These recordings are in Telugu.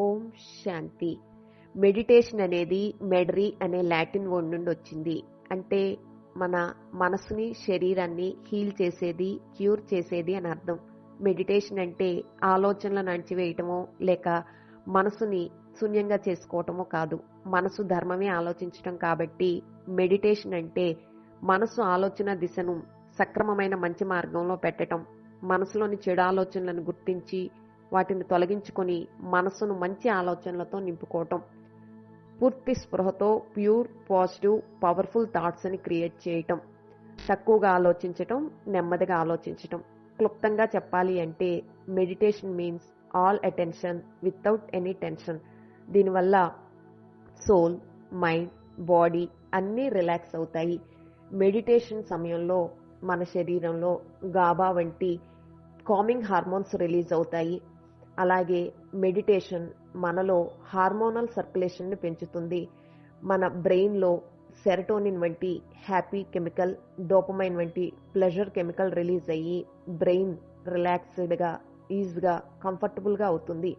ఓం శాంతి. మెడిటేషన్ అనేది మెడరీ అనే లాటిన్ వర్డ్ నుండి వచ్చింది. అంటే మన మనసుని శరీరాన్ని హీల్ చేసేది, క్యూర్ చేసేది అని అర్థం. మెడిటేషన్ అంటే ఆలోచనలను అణచివేయటమో లేక మనసుని శూన్యంగా చేసుకోవటమో కాదు. మనసు ధర్మమే ఆలోచించటం కాబట్టి మెడిటేషన్ అంటే మనసు ఆలోచన దిశను సక్రమమైన మంచి మార్గంలో పెట్టటం, మనసులోని చెడు ఆలోచనలను గుర్తించి వాటిని తొలగించుకొని మనసును మంచి ఆలోచనలతో నింపుకోవటం, పూర్తి స్పృహతో ప్యూర్, పాజిటివ్, పవర్ఫుల్ థాట్స్ అని క్రియేట్ చేయటం, తక్కువగా ఆలోచించటం, నెమ్మదిగా ఆలోచించటం. క్లుప్తంగా చెప్పాలి అంటే meditation means all attention without any tension. దీనివల్ల సోల్, మైండ్, బాడీ అన్నీ రిలాక్స్ అవుతాయి. మెడిటేషన్ సమయంలో మన శరీరంలో గాబా వంటి కామింగ్ హార్మోన్స్ రిలీజ్ అవుతాయి. అలాగే మెడిటేషన్ మనలో హార్మోనల్ సర్క్యులేషన్ని పెంచుతుంది. మన బ్రెయిన్లో సెరటోనిన్ వంటి హ్యాపీ కెమికల్, డోపమైన్ వంటి ప్లెజర్ కెమికల్ రిలీజ్ అయ్యి బ్రెయిన్ రిలాక్స్డ్గా, ఈజీగా, కంఫర్టబుల్గా అవుతుంది.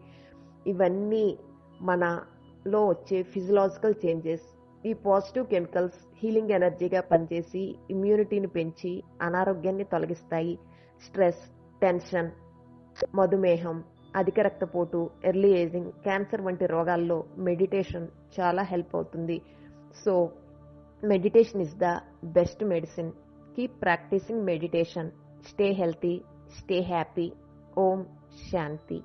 ఇవన్నీ మనలో వచ్చే ఫిజియలాజికల్ చేంజెస్. ఈ పాజిటివ్ కెమికల్స్ హీలింగ్ ఎనర్జీగా పనిచేసి ఇమ్యూనిటీని పెంచి అనారోగ్యాన్ని తొలగిస్తాయి. స్ట్రెస్, టెన్షన్, మధుమేహం, అధిక రక్తపోటు, ఎర్లీ ఏజింగ్, క్యాన్సర్ వంటి రోగాల్లో మెడిటేషన్ చాలా హెల్ప్ అవుతుంది. So meditation is the best medicine. Keep practising meditation. Stay healthy, stay happy. Om Shanti.